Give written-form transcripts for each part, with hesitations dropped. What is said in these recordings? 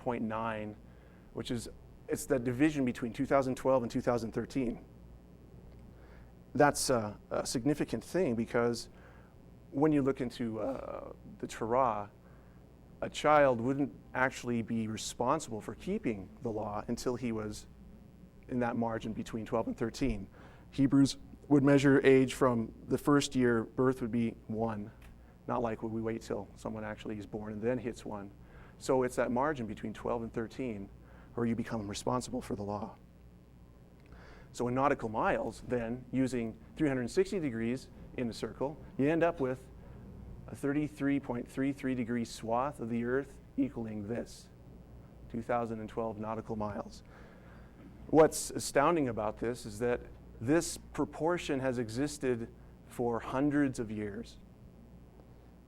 0.9, which is, it's that division between 2012 and 2013. That's a significant thing because when you look into the Torah, a child wouldn't actually be responsible for keeping the law until he was in that margin between 12 and 13. Hebrews would measure age from the first year birth would be 1, not like when we wait till someone actually is born and then hits 1. So it's that margin between 12 and 13 where you become responsible for the law. So in nautical miles, then, using 360 degrees in a circle, you end up with a 33.33 degree swath of the Earth equaling this, 2012 nautical miles. What's astounding about this is that this proportion has existed for hundreds of years.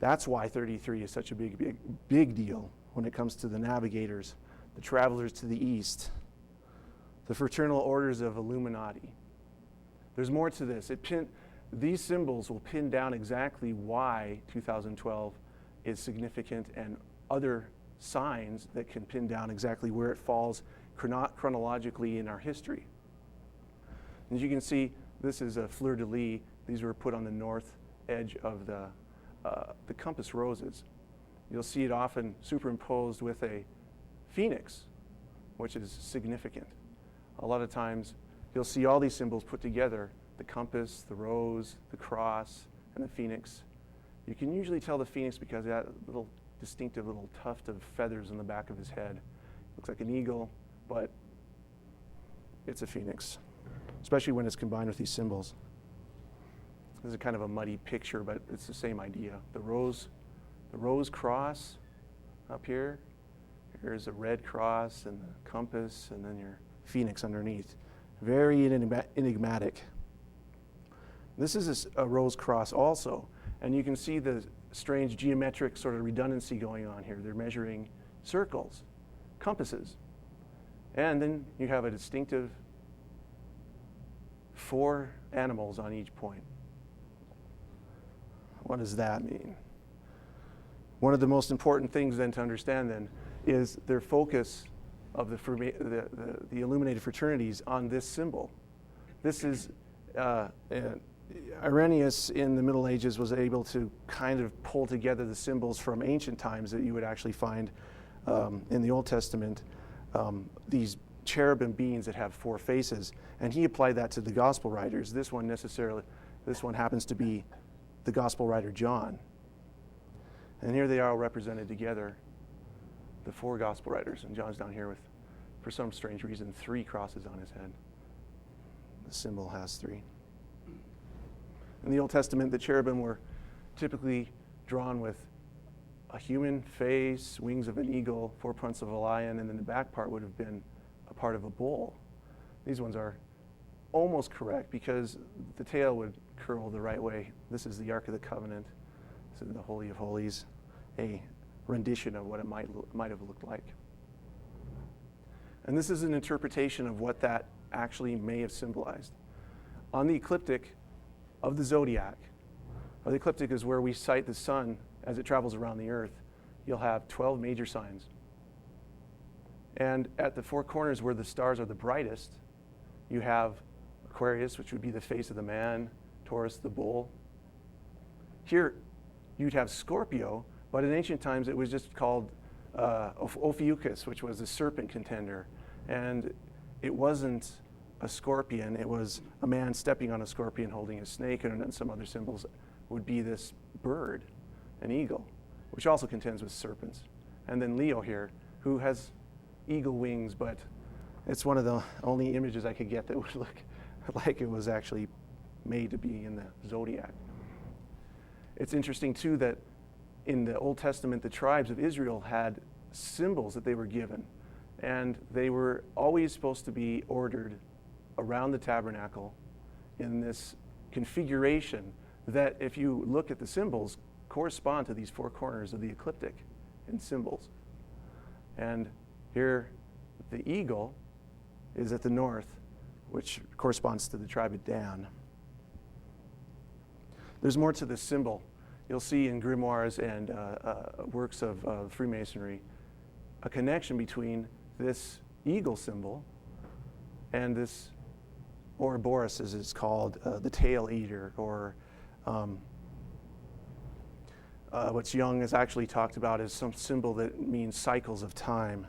That's why 33 is such a big deal when it comes to the navigators, the travelers to the east, the fraternal orders of Illuminati. There's more to this. These symbols will pin down exactly why 2012 is significant and other signs that can pin down exactly where it falls chronologically in our history. As you can see, this is a fleur-de-lis. These were put on the north edge of the compass roses. You'll see it often superimposed with a phoenix, which is significant. A lot of times, you'll see all these symbols put together, the compass, the rose, the cross, and the phoenix. You can usually tell the phoenix because of that little distinctive little tuft of feathers on the back of his head. Looks like an eagle, but it's a phoenix, especially when it's combined with these symbols. This is kind of a muddy picture, but it's the same idea. The rose cross up here. Here's a red cross and the compass, and then your phoenix underneath. Very enigmatic. This is a rose cross also, and you can see the strange geometric sort of redundancy going on here. They're measuring circles, compasses, and then you have a distinctive 4 animals on each point. What does that mean? One of the most important things then to understand then is their focus of the illuminated fraternities on this symbol. This is, Irenaeus in the Middle Ages was able to kind of pull together the symbols from ancient times that you would actually find in the Old Testament, these cherubim beings that have 4 faces, and he applied that to the gospel writers. This one happens to be the gospel writer John. And here they are all represented together, the 4 gospel writers, and John's down here with, for some strange reason, 3 crosses on his head. The symbol has 3. In the Old Testament, the cherubim were typically drawn with a human face, wings of an eagle, 4 fronts of a lion, and then the back part would have been a part of a bull. These ones are almost correct because the tail would curl the right way. This is the Ark of the Covenant. This is the Holy of Holies, a rendition of what it might have looked like. And this is an interpretation of what that actually may have symbolized. On the ecliptic of the zodiac, or the ecliptic is where we sight the sun as it travels around the earth, you'll have 12 major signs. And at the 4 corners where the stars are the brightest, you have Aquarius, which would be the face of the man, Taurus, the bull. Here, you'd have Scorpio, but in ancient times it was just called Ophiuchus, which was the serpent contender. And it wasn't a scorpion, it was a man stepping on a scorpion holding a snake, and then some other symbols would be this bird, an eagle, which also contends with serpents. And then Leo here, who has eagle wings, but it's one of the only images I could get that would look like it was actually made to be in the zodiac. It's interesting too that in the Old Testament, the tribes of Israel had symbols that they were given, and they were always supposed to be ordered around the tabernacle in this configuration that, if you look at the symbols, correspond to these 4 corners of the ecliptic in symbols. And here, the eagle is at the north, which corresponds to the tribe of Dan. There's more to this symbol. You'll see in grimoires and works of Freemasonry a connection between this eagle symbol and this Ouroboros, as it's called, the tail eater, or what Jung has actually talked about as some symbol that means cycles of time.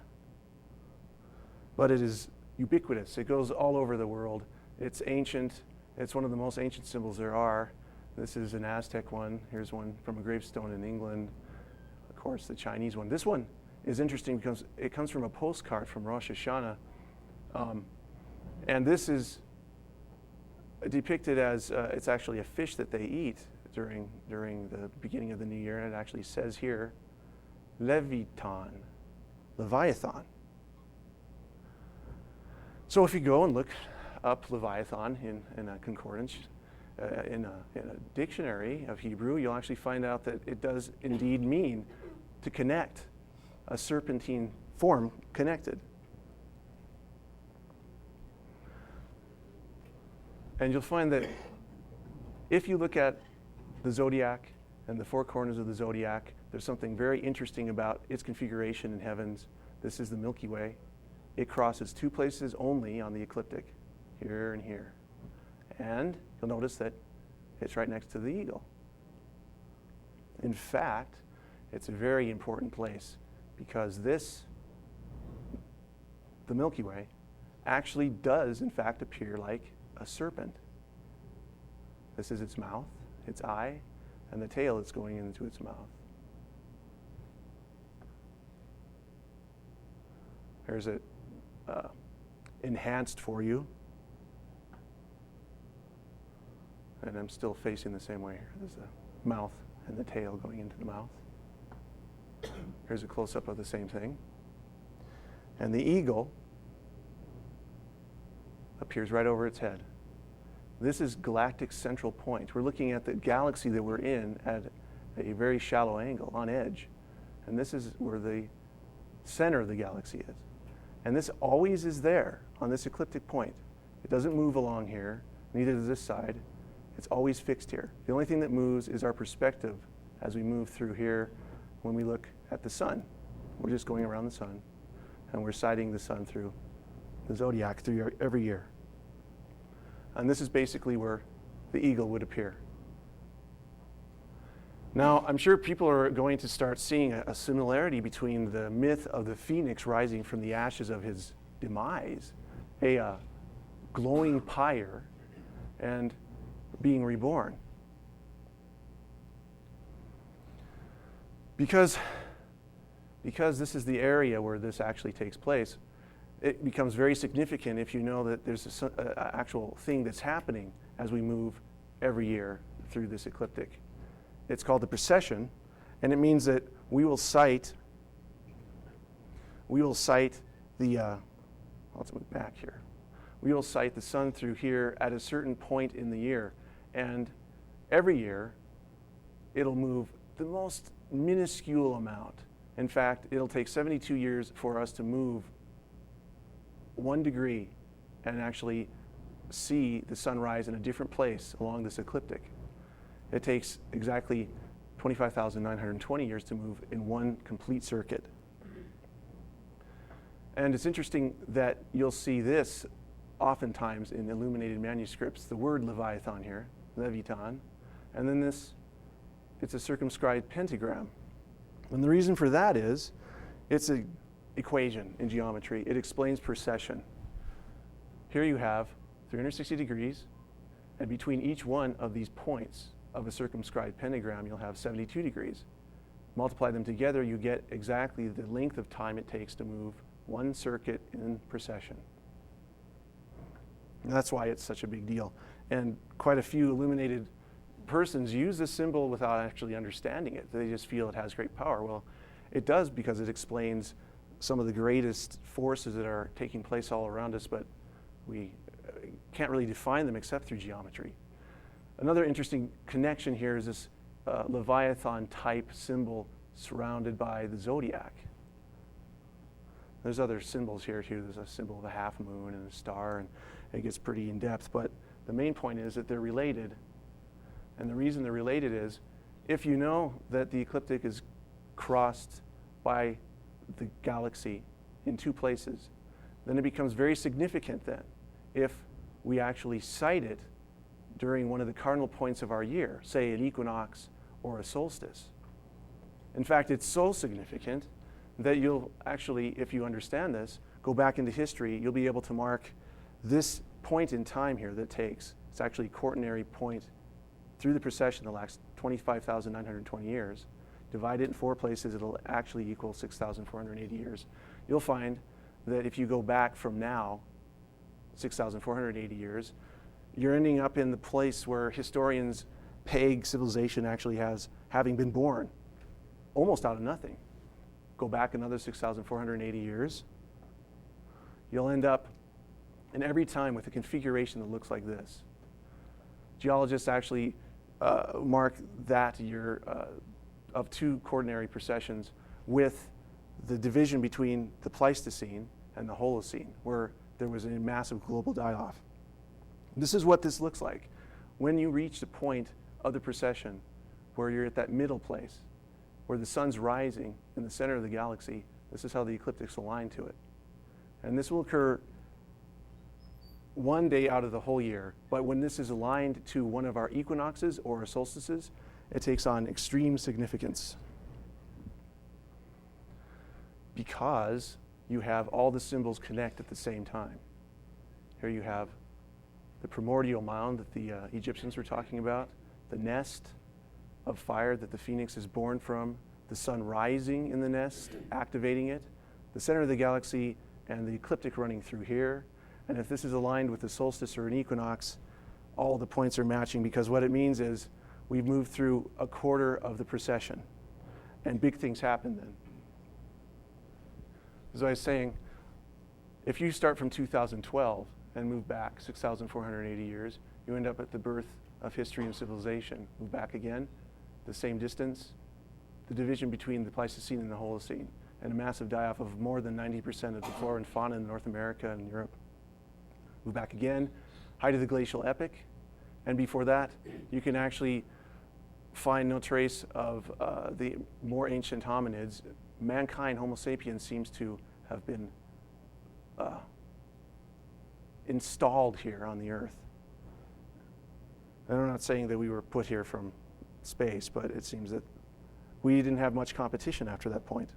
But it is ubiquitous. It goes all over the world. It's ancient. It's one of the most ancient symbols there are. This is an Aztec one. Here's one from a gravestone in England. Of course, the Chinese one. This one is interesting because it comes from a postcard from Rosh Hashanah. And this is depicted as, it's actually a fish that they eat during the beginning of the new year. And it actually says here, Leviathan. So if you go and look up Leviathan in a concordance, in a dictionary of Hebrew, you'll actually find out that it does indeed mean to connect, a serpentine form connected. And you'll find that if you look at the zodiac and the four corners of the zodiac, there's something very interesting about its configuration in heavens. This is the Milky Way. It crosses two places only on the ecliptic, here and here. And you'll notice that it's right next to the eagle. In fact, it's a very important place because this, the Milky Way, actually does in fact appear like a serpent. This is its mouth, its eye, and the tail that's going into its mouth. Here's it enhanced for you. And I'm still facing the same way here. There's the mouth and the tail going into the mouth. Here's a close-up of the same thing. And the eagle appears right over its head. This is galactic central point. We're looking at the galaxy that we're in at a very shallow angle, on edge. And this is where the center of the galaxy is. And this always is there on this ecliptic point. It doesn't move along here, neither does this side. It's always fixed here. The only thing that moves is our perspective as we move through here when we look at the sun. We're just going around the sun, and we're sighting the sun through the zodiac through every year. And this is basically where the eagle would appear. Now, I'm sure people are going to start seeing a similarity between the myth of the phoenix rising from the ashes of his demise, a glowing pyre, and being reborn. Because this is the area where this actually takes place, it becomes very significant if you know that there's an actual thing that's happening as we move every year through this ecliptic. It's called the precession, and it means that we will sight the, let's move back here. We will sight the sun through here at a certain point in the year. And every year, it'll move the most minuscule amount. In fact, it'll take 72 years for us to move 1 degree and actually see the sun rise in a different place along this ecliptic. It takes exactly 25,920 years to move in one complete circuit. And it's interesting that you'll see this oftentimes in illuminated manuscripts, the word Leviathan here, Leviathan, and then this, it's a circumscribed pentagram. And the reason for that is, it's an equation in geometry. It explains precession. Here you have 360 degrees, and between each one of these points of a circumscribed pentagram, you'll have 72 degrees. Multiply them together, you get exactly the length of time it takes to move one circuit in precession. And that's why it's such a big deal. And quite a few illuminated persons use this symbol without actually understanding it. They just feel it has great power. Well, it does, because it explains some of the greatest forces that are taking place all around us, but we can't really define them except through geometry. Another interesting connection here is this Leviathan type symbol surrounded by the zodiac. There's other symbols here too. There's a symbol of a half moon and a star, and it gets pretty in depth, but the main point is that they're related. And the reason they're related is, if you know that the ecliptic is crossed by the galaxy in two places, then it becomes very significant then if we actually sight it during one of the cardinal points of our year, say an equinox or a solstice. In fact, it's so significant that you'll actually, if you understand this, go back into history, you'll be able to mark this point in time here that takes. It's actually a quaternary point through the precession that lasts 25,920 years. Divide it in 4 places, it'll actually equal 6,480 years. You'll find that if you go back from now, 6,480 years, you're ending up in the place where historians peg civilization actually has, having been born, almost out of nothing. Go back another 6,480 years, you'll end up in every time with a configuration that looks like this. Geologists actually mark that year of 2 quaternary precessions with the division between the Pleistocene and the Holocene, where there was a massive global die-off. This is what this looks like. When you reach the point of the precession where you're at that middle place, where the sun's rising in the center of the galaxy, this is how the ecliptics align to it. And this will occur one day out of the whole year, but when this is aligned to one of our equinoxes or solstices, it takes on extreme significance because you have all the symbols connect at the same time. Here you have the primordial mound that the Egyptians were talking about, the nest of fire that the phoenix is born from, the sun rising in the nest, activating it, the center of the galaxy, and the ecliptic running through here. And if this is aligned with a solstice or an equinox, all the points are matching, because what it means is we've moved through a quarter of the precession, and big things happen then. As I was saying, if you start from 2012 and move back 6,480 years, you end up at the birth of history and civilization. Move back again, the same distance, the division between the Pleistocene and the Holocene, and a massive die-off of more than 90% of the flora and fauna in North America and Europe. Move back again, height of the glacial epoch, and before that, you can actually find no trace of the more ancient hominids. Mankind, Homo sapiens, seems to have been installed here on the Earth. And I'm not saying that we were put here from space, but it seems that we didn't have much competition after that point.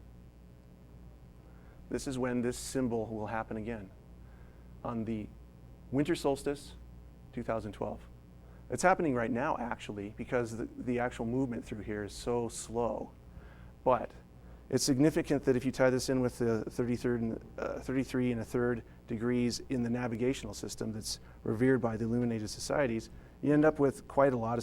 This is when this symbol will happen again, on the winter solstice, 2012. It's happening right now, actually, because the actual movement through here is so slow. But it's significant that if you tie this in with the 33 1/3 degrees in the navigational system that's revered by the illuminated societies, you end up with quite a lot of